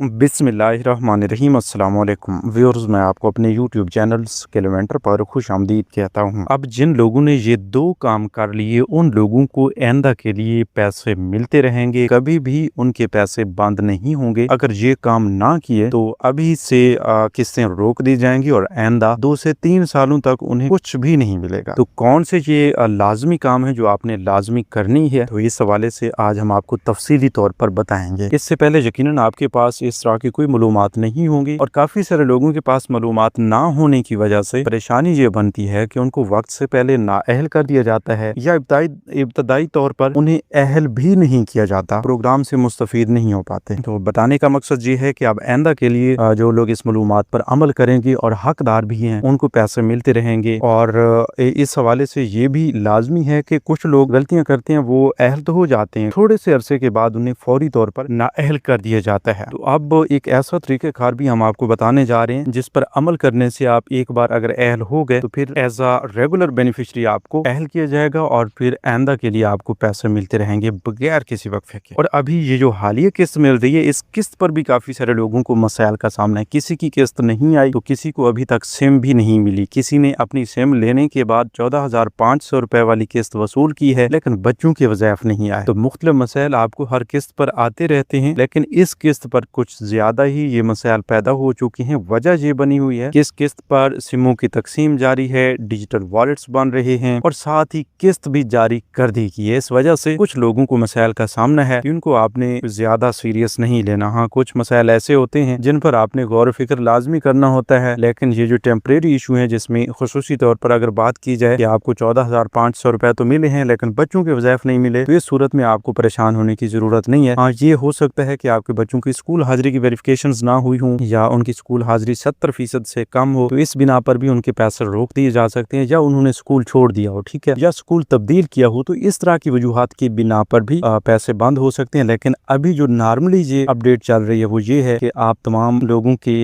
बिस्मिल्लाहिर्रहमानिर्रहीम अस्सलाम वालेकुम व्यूअर्स, मैं आपको अपने यूट्यूब चैनल कैलेंडर पर खुश आमदीद कहता हूँ। अब जिन लोगों ने ये दो काम कर लिए उन लोगों को आइंदा के लिए पैसे मिलते रहेंगे, कभी भी उनके पैसे बंद नहीं होंगे। अगर ये काम ना किए तो अभी से किस्तें रोक दी जाएंगी और आइंदा 2 से 3 सालों तक उन्हें कुछ भी नहीं मिलेगा। तो कौन से ये लाजमी काम है जो आपने लाजमी करनी है, तो इस हवाले से आज हम आपको तफसीली तौर पर बताएंगे। इससे पहले यकीनन आपके पास इस तरह की कोई मालूमात नहीं होंगी और काफी सारे लोगों के पास मालूमात ना होने की वजह से परेशानी ये बनती है कि उनको वक्त से पहले नाअहल कर दिया जाता है या इब्तदाई तौर पर उन्हें अहल भी नहीं किया जाता, प्रोग्राम से मुस्तफीद नहीं हो पाते। तो बताने का मकसद ये है कि अब आइंदा के लिए जो लोग इस मालूमात पर अमल करेंगे और हकदार भी हैं उनको पैसे मिलते रहेंगे। और इस हवाले से ये भी लाजमी है कि कुछ लोग गलतियां करते हैं, वो अहल तो हो जाते हैं, थोड़े से अरसे के बाद उन्हें फौरी तौर पर नाअहल कर दिया जाता है। तो अब एक ऐसा तरीक़ेकार भी हम आपको बताने जा रहे हैं जिस पर अमल करने से आप एक बार अगर अहल हो गए तो फिर एज अ रेगुलर बेनिफिशियरी आपको अहल किया जाएगा और फिर आइंदा के लिए आपको पैसे मिलते रहेंगे बगैर किसी वक्फे के। और अभी ये जो हालिया किस्त मिल रही है, इस किस्त पर भी काफी सारे लोगों को मसाइल का सामना है। किसी की किस्त नहीं आई तो किसी को अभी तक सिम भी नहीं मिली। किसी ने अपनी सिम लेने के बाद 14,500 रुपए वाली किस्त वसूल की है लेकिन बच्चों के वज़ाइफ नहीं आए। तो मुख्तलिफ मसाइल आपको हर किस्त पर आते रहते हैं, लेकिन इस किस्त पर कुछ ज्यादा ही ये मसाइल पैदा हो चुके हैं। वजह ये बनी हुई है कि इस किस्त पर सिमों की तकसीम जारी है, डिजिटल वॉलेट्स बन रहे हैं और साथ ही किस्त भी जारी कर दी गई है। इस वजह से कुछ लोगों को मसाइल का सामना है जिनको आपने ज्यादा सीरियस नहीं लेना। हाँ, कुछ मसाइल ऐसे होते हैं जिन पर आपने गौर फिक्र लाजमी करना होता है, लेकिन ये जो टेम्परेरी इशू है जिसमें खुसूसी तौर पर अगर बात की जाए कि आपको 14,500 रुपए तो मिले हैं लेकिन बच्चों के वज़ाइफ नहीं मिले, तो इस सूरत में आपको परेशान होने की जरूरत नहीं है। हाँ, ये हो सकता है कि आपके बच्चों की स्कूल हाजिरी की वेरिफिकेशंस ना हुई हों या उनकी स्कूल हाजिरी 70% से कम हो, तो इस बिना पर भी उनके पैसे रोक दिए जा सकते हैं, या उन्होंने स्कूल छोड़ दिया हो, ठीक है, या स्कूल तब्दील किया हो, तो इस तरह की वजूहात की बिना पर भी पैसे बंद हो सकते हैं। लेकिन अभी जो नॉर्मली ये अपडेट चल रही है वो ये है कि आप तमाम लोगों के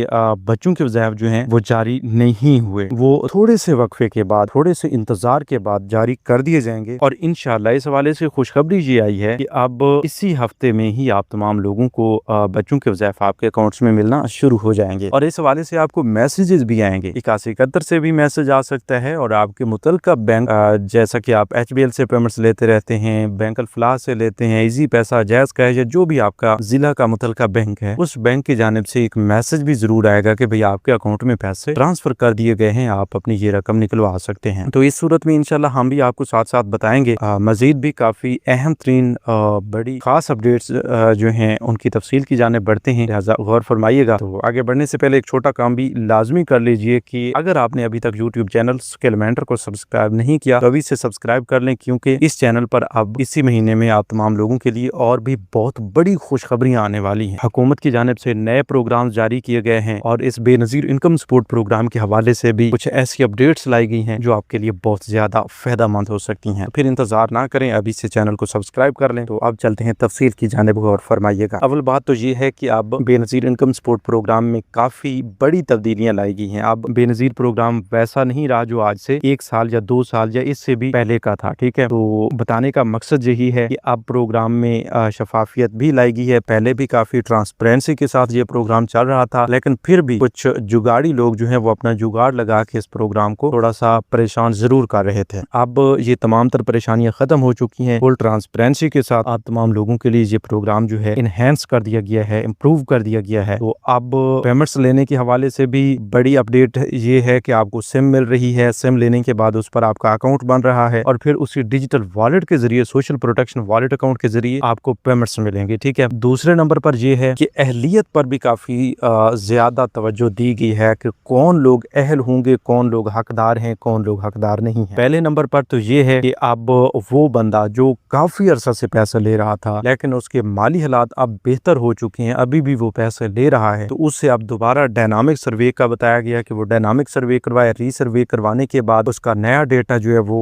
बच्चों के वज़ाइफ जो हैं वो जारी नहीं हुए, वो थोड़े से वक्फे के बाद, थोड़े से इंतजार के बाद जारी कर दिए जाएंगे। और इंशाल्लाह इस हवाले से खुशखबरी ये आई है कि अब इसी हफ्ते में ही आप तमाम लोगों को बच्चों के वज़ाइफ आपके अकाउंट्स में मिलना शुरू हो जाएंगे। और इस हवाले से आपको मैसेजेस भी आएंगे, 8171 से भी मैसेज आ सकता है और आपके मुतल्लिका बैंक, जैसा कि आप HBL से पेमेंट्स लेते रहते हैं, बैंक अल-फलाह से लेते हैं, इजी पैसा, जैज़ कैश, या जो भी आपका जिला का मुतल्लिका बैंक है, उस बैंक की जानिब से एक मैसेज भी जरूर आएगा कि भाई आपके अकाउंट में पैसे ट्रांसफर कर दिए गए हैं, आप अपनी ये रकम निकलवा सकते हैं। तो इस सूरत में इंशाल्लाह हम भी आपको साथ साथ बताएंगे। मजीद भी काफी अहम तरीन बड़ी खास अपडेट्स जो हैं उनकी तफसील की जाने बढ़ते हैं, लिहाजा गौर फरमाइएगा। तो आगे बढ़ने से पहले एक छोटा काम भी लाजमी कर लीजिए कि अगर आपने अभी तक यूट्यूब चैनल कैलेंडर को सब्सक्राइब नहीं किया तो अभी से सब्सक्राइब कर लें, क्योंकि इस चैनल पर अब इसी महीने में आप तमाम लोगों के लिए और भी बहुत बड़ी खुशखबरियां आने वाली हैं। हुकूमत की जानिब से नए प्रोग्राम जारी किए गए हैं और इस बेनजीर इनकम सपोर्ट प्रोग्राम के हवाले से भी कुछ ऐसी अपडेट्स लाई गई हैं जो आपके लिए बहुत ज्यादा फायदेमंद हो सकती हैं। फिर इंतजार ना करें, अभी से चैनल को सब्सक्राइब कर लें। तो अब चलते हैं तफसील की जानिब, गौर फरमाइएगा। अव्वल बात तो ये है कि अब बेनजीर इनकम सपोर्ट प्रोग्राम में काफी बड़ी तब्दीलियां लाई गई हैं। अब बेनजीर प्रोग्राम वैसा नहीं रहा जो आज से 1 साल या 2 साल या इससे भी पहले का था, ठीक है। तो बताने का मकसद यही है कि अब प्रोग्राम में शफाफियत भी लाई गई है। पहले भी काफी ट्रांसपेरेंसी के साथ ये प्रोग्राम चल रहा था, लेकिन फिर भी कुछ जुगाड़ी लोग जो है वो अपना जुगाड़ लगा के इस प्रोग्राम को थोड़ा सा परेशान जरूर कर रहे थे। अब ये तमाम तर परेशानियां खत्म हो चुकी हैं। फुल ट्रांसपेरेंसी के साथ आप तमाम लोगों के लिए ये प्रोग्राम जो है इनहेंस कर दिया गया है, इम्प्रूव कर दिया गया है। तो अब पेमेंट्स लेने के हवाले से भी बड़ी अपडेट ये है कि आपको सिम मिल रही है। सिम लेने के बाद उस पर आपका अकाउंट बन रहा है और फिर उसी डिजिटल वॉलेट के जरिए, सोशल प्रोटेक्शन वॉलेट अकाउंट के जरिए आपको पेमेंट्स मिलेंगे, ठीक है। दूसरे नंबर पर यह है कि अहलियत पर भी काफी ज्यादा तवज्जो दी गई है कि कौन लोग अहल होंगे, कौन लोग हकदार हैं, कौन लोग हकदार नहीं है। पहले नंबर पर तो ये है कि अब वो बंदा जो काफी अरसा से पैसा ले रहा था लेकिन उसके माली हालात अब बेहतर हो चुके हैं, अभी भी वो पैसे ले रहा है, तो उससे अब दोबारा डायनामिक सर्वे का बताया गया कि वो डायनामिक सर्वे करवाए। रीसर्वे करवाने के बाद उसका नया डेटा जो है वो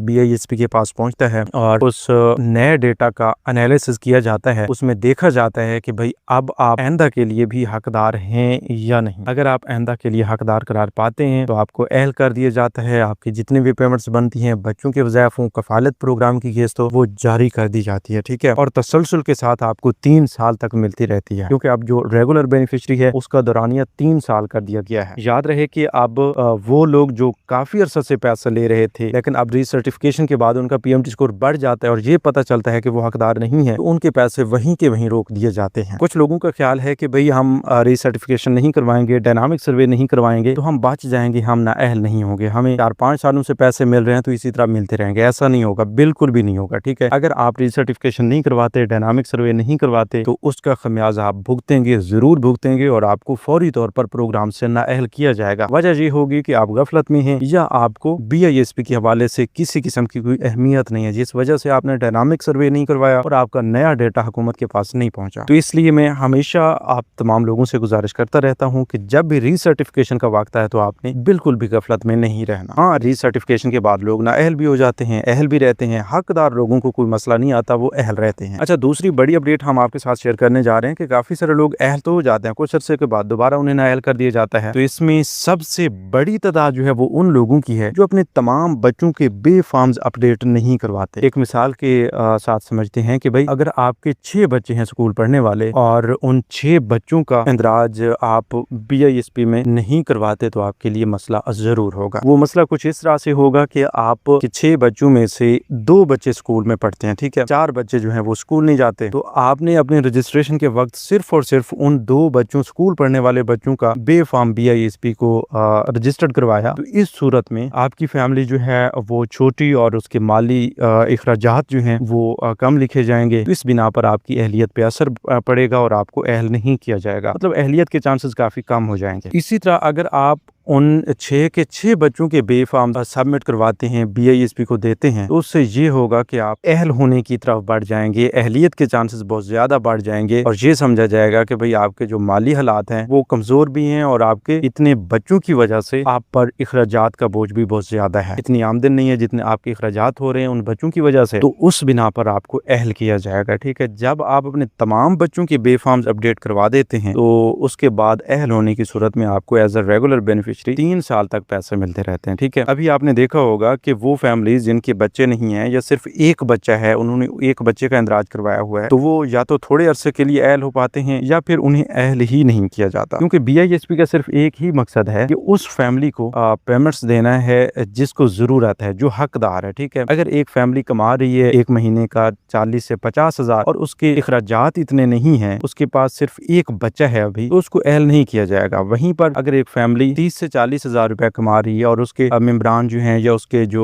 BISP के पास पहुंचता है और उस नए डेटा का एनालिसिस किया जाता है। उसमें देखा जाता है कि भाई अब आप आइंदा के लिए भी हकदार हैं या नहीं। अगर आप आइंदा के लिए हकदार करार पाते हैं तो आपको अहल कर दिया जाता है। आपकी जितनी भी पेमेंट्स बनती हैं, बच्चों के वज़ाइफों, कफालत प्रोग्राम की किस्त हो, वो जारी कर दी जाती है, ठीक है। और तसलसल के साथ आपको 3 साल तक मिलती रहती है। क्योंकि अब जो रेगुलर बेनिफिशियरी है उसका दौरानिया 3 साल कर दिया गया है। याद रहे कि अब वो लोग जो काफी अरसा से पैसा ले रहे थे लेकिन अब रीसर्टिफिकेशन के बाद उनका पीएमटी स्कोर बढ़ जाता है और ये पता चलता है कि वो हकदार नहीं है, तो उनके पैसे वहीं के वहीं रोक दिए जाते हैं। कुछ लोगों का ख्याल है कि भाई हम रीसर्टिफिकेशन नहीं करवाएंगे, डायनामिक सर्वे नहीं करवाएंगे तो हम बच जाएंगे, हम नाअहल नहीं होंगे, हमें 4-5 सालों से पैसे मिल रहे हैं तो इसी तरह मिलते रहेंगे। ऐसा नहीं होगा, बिल्कुल भी नहीं होगा। ठीक है, अगर आप रीसर्टिफिकेशन नहीं करवाते, डायनामिक सर्वे नहीं करवाते तो उसका खमियाजा आप भुगतेंगे, जरूर भुगतेंगे और आपको फौरी तौर पर प्रोग्राम से नाअहल किया जाएगा। वजह ये होगी कि आप गफलत में हैं या आपको BISP के हवाले से किसी किस्म की कोई अहमियत नहीं है, जिस वजह से आपने डायनामिक सर्वे नहीं करवाया और आपका नया डेटा हुकूमत के पास नहीं पहुंचा। तो इसलिए मैं हमेशा आप तमाम लोगों से गुजारिश करता रहता हूं कि जब भी रीसर्टिफिकेशन का वक्त आए तो आपने बिल्कुल भी गफलत में नहीं रहना। हाँ, रीसर्टिफिकेशन के बाद लोग नाअहल भी हो जाते हैं, अहल भी रहते हैं, हकदार लोगों को कोई मसला नहीं आता, वो अहल रहते हैं। अच्छा, दूसरी बड़ी अपडेट हम आपके साथ शेयर करने जा रहे हैं कि काफी सारे लोग अहल तो हो जाते हैं, कुछ अरसे के बाद दोबारा उन्हें नाअहल कर दिया जाता है। तो इसमें सबसे बड़ी तादाद जो है वो उन लोगों की है जो अपने तमाम बच्चों के बेफार्म्स अपडेट नहीं करवाते। एक मिसाल के साथ समझते हैं कि भाई अगर आपके 6 बच्चे हैं स्कूल पढ़ने वाले और उन 6 बच्चों का इंदराज आप BISP में नहीं करवाते तो आपके लिए मसला जरूर होगा। वो मसला कुछ इस तरह से होगा कि आप 6 बच्चों में से 2 बच्चे स्कूल में पढ़ते हैं, ठीक है, 4 बच्चे जो हैं वो स्कूल नहीं जाते, तो आपने अपने रजिस्ट्रेशन के वक्त सिर्फ और सिर्फ उन 2 बच्चों, स्कूल पढ़ने वाले बच्चों का बेफार्म BISP को रजिस्टर्ड करवाया। तो इस सूरत में आपकी फैमिली जो है वो छोटी और उसके माली इखराजात जो हैं वो कम लिखे जाएंगे। तो इस बिना पर आपकी अहलियत पे असर पड़ेगा और आपको अहल नहीं किया जाएगा, मतलब अहलियत के चांसेस काफी कम हो जाएंगे। इसी तरह अगर आप उन 6 के 6 बच्चों के बेफार्म सबमिट करवाते हैं, BISP को देते हैं, तो उससे ये होगा कि आप अहल होने की तरफ बढ़ जाएंगे, अहलियत के चांसेस बहुत ज्यादा बढ़ जाएंगे और ये समझा जाएगा कि भाई आपके जो माली हालात हैं वो कमजोर भी हैं और आपके इतने बच्चों की वजह से आप पर इखराजात का बोझ भी बहुत ज्यादा है, इतनी आमदन नहीं है जितने आपके इखराजात हो रहे हैं उन बच्चों की वजह से, तो उस बिना पर आपको अहल किया जाएगा। ठीक है, जब आप अपने तमाम बच्चों के बेफार्म्स अपडेट करवा देते हैं तो उसके बाद अहल होने की सूरत में आपको एज अ रेगुलर बेनिफिशियरी 3 साल तक पैसे मिलते रहते हैं। ठीक है, अभी आपने देखा होगा कि वो फैमिलीज जिनके बच्चे नहीं हैं या सिर्फ एक बच्चा है, उन्होंने एक बच्चे का इंदराज करवाया हुआ है, तो वो या तो थोड़े अरसे के लिए अहल हो पाते हैं या फिर उन्हें अहल ही नहीं किया जाता, क्योंकि BISP का सिर्फ एक ही मकसद है कि उस फैमिली को पेमेंट्स देना है जिसको जरूरत है, जो हकदार है। ठीक है, अगर एक फैमिली कमा रही है एक महीने का 40 से 50 हजार और उसके इखराजात इतने नहीं है, उसके पास सिर्फ एक बच्चा है अभी, तो उसको अहल नहीं किया जाएगा। वहीं पर अगर एक फैमिली 30 से 40 हजार रुपया कमा रही है और उसके मेंबरान जो हैं या उसके जो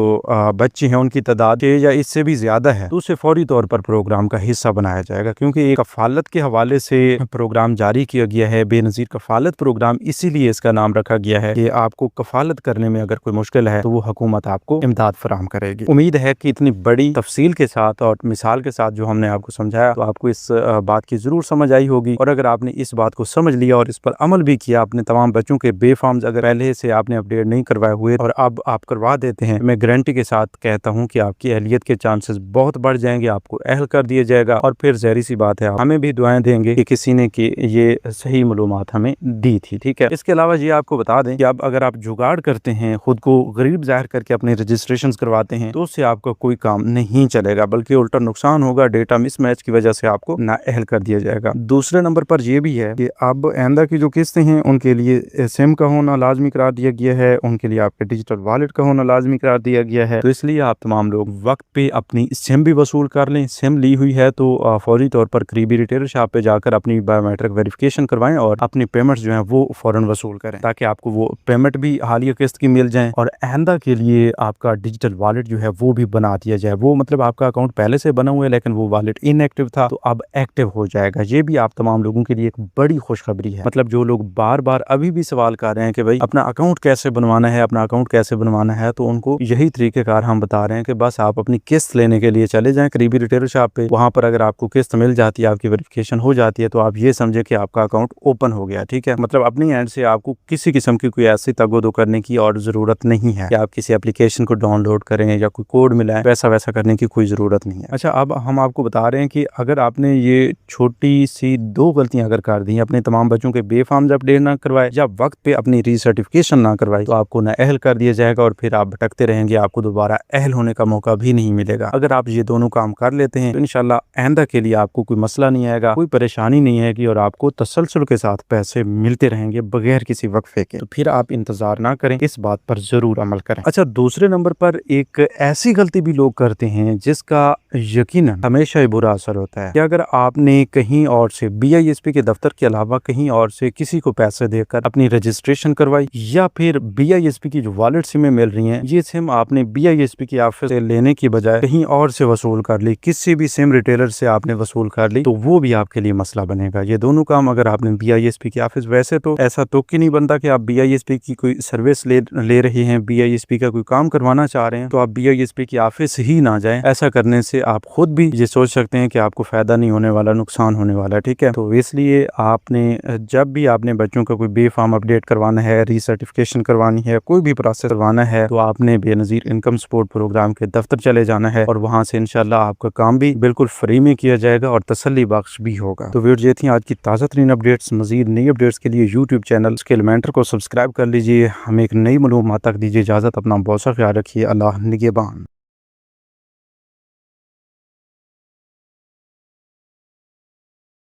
बच्चे हैं उनकी तादाद या इससे भी ज्यादा है, तो उसे फौरी तौर पर प्रोग्राम का हिस्सा बनाया जाएगा, क्योंकि एक कफालत के हवाले से प्रोग्राम जारी किया गया है, बेनजीर कफालत प्रोग्राम, इसीलिए इसका नाम रखा गया है कि आपको कफालत करने में अगर कोई मुश्किल है तो वो हुकूमत आपको इमदाद फराहम करेगी। उम्मीद है कि इतनी बड़ी तफसील के साथ और मिसाल के साथ जो हमने आपको समझाया तो आपको इस बात की जरूर समझ आई होगी, और अगर आपने इस बात को समझ लिया और इस पर अमल भी किया, अपने तमाम बच्चों के बेफार्म्स अगर पहले से आपने अपडेट नहीं करवाए हुए और अब आप करवा देते हैं, मैं गारंटी के साथ कहता हूं कि आपकी अहलियत के चांसेस बहुत बढ़ जाएंगे, आपको अहल कर दिया जाएगा और फिर ज़ाहिर सी बात है हमें भी दुआएं देंगे कि किसी ने कि ये सही मालूमात हमें दी थी। ठीक है, इसके अलावा ये आपको बता दें कि अब अगर आप जुगाड़ करते हैं, खुद को गरीब जाहिर करके अपने रजिस्ट्रेशन करवाते हैं, तो उससे आपका कोई काम नहीं चलेगा, बल्कि उल्टा नुकसान होगा, डेटा मिसमैच की वजह से आपको नाअहल कर दिया जाएगा। दूसरे नंबर पर यह भी है कि अब आइंदा की जो किस्तें हैं उनके लिए सिम का होना लाजमी करार दिया गया है, उनके लिए आपके डिजिटल वॉलेट का होना लाजमी करार दिया गया है। तो इसलिए आप तमाम लोग वक्त पे अपनी सिम भी वसूल कर लें। सिम ली हुई है तो फौरी तौर पर करीबी रिटेलर शॉप पे जाकर अपनी बायोमेट्रिक वेरिफिकेशन करवाएं और अपनी पेमेंट्स जो हैं वो फौरन वसूल करें, ताकि आपको वो पेमेंट भी हालिया किस्त की मिल जाए और आइंदा के लिए आपका डिजिटल वॉलेट जो है वो भी बना दिया जाए। वो मतलब आपका अकाउंट पहले से बना हुआ है लेकिन वो वॉलेट इनएक्टिव था, तो अब एक्टिव हो जाएगा। ये भी आप तमाम लोगों के लिए एक बड़ी खुशखबरी है। मतलब जो लोग बार बार अभी भी सवाल कर रहे हैं कि भाई अपना अकाउंट कैसे बनवाना है, अपना अकाउंट कैसे बनवाना है, तो उनको यही तरीकेकार हम बता रहे हैं कि बस आप अपनी किस्त लेने के लिए चले जाएं करीबी रिटेलर शॉप पे। वहां पर अगर आपको किस्त मिल जाती है, आपकी वेरिफिकेशन हो जाती है, तो आप ये समझे कि आपका अकाउंट ओपन हो गया। ठीक है, मतलब अपनी एंड से आपको किसी किस्म की कोई ऐसी तगोदो करने की और जरूरत नहीं है कि आप किसी एप्लीकेशन को डाउनलोड करें या कोई कोड मिला है, वैसा वैसा करने की कोई जरूरत नहीं है। अच्छा, अब हम आपको बता रहे हैं कि अगर आपने ये छोटी सी 2 गलतियां अगर कर दी, अपने तमाम बच्चों के बेफार्म्स अपडेट ना करवाए या वक्त पे अपनी रीसर्टिफिकेशन सर्टिफिकेशन ना करवाई तो आपको नाअहल कर दिया जाएगा और फिर आप भटकते रहेंगे, आपको दोबारा अहल होने का मौका भी नहीं मिलेगा। अगर आप ये दोनों काम कर लेते हैं तो इंशाल्लाह आइंदा के लिए आपको कोई मसला नहीं आएगा, कोई परेशानी नहीं आएगी और आपको तसलसल के साथ पैसे मिलते रहेंगे बगैर किसी वक्फे के। तो फिर आप इंतजार ना करें, इस बात पर जरूर अमल करें। अच्छा, दूसरे नंबर पर एक ऐसी गलती भी लोग करते हैं जिसका यकीनन हमेशा ही बुरा असर होता है कि अगर आपने कहीं और से BISP के दफ्तर के अलावा कहीं और से किसी को पैसे देकर अपनी रजिस्ट्रेशन करवाई या फिर BISP की जो वॉलेट सिमें मिल रही हैं ये सिम आपने BISP की ऑफिस से लेने की बजाय कहीं और से वसूल कर ली, किसी भी सिम रिटेलर से आपने वसूल कर ली, तो वो भी आपके लिए मसला बनेगा। ये दोनों काम अगर आपने BISP की ऑफिस, वैसे तो ऐसा तो कि नहीं बनता कि आप BISP की कोई सर्विस ले रहे हैं, BISP का कोई काम करवाना चाह रहे हैं तो आप BISP की ऑफिस ही ना जाएं। ऐसा करने से आप खुद भी ये सोच सकते हैं कि आपको फायदा नहीं होने वाला, नुकसान होने वाला, ठीक है। तो इसलिए आपने जब भी आपने बच्चों का कोई बे-फॉर्म अपडेट करवाना है, रीसर्टिफिकेशन करवानी है, कोई भी प्रोसेस करवाना है तो आपने बेनज़ीर इनकम सपोर्ट प्रोग्राम के दफ्तर चले जाना है और वहां से इंशाल्लाह आपका काम भी बिल्कुल फ्री में किया जाएगा और तसल्ली बख्श भी होगा। तो व्यूअर्स, ये थी आज की ताज़ा तरीन अपडेट्स। मजीद नई अपडेट्स के लिए यूट्यूब चैनल स्किलमेंटर को सब्सक्राइब कर लीजिए। हमें एक नई मालूमात तक दीजिए इजाज़त। अपना बहुत सा ख्याल रखिए। अल्लाह निगहबान।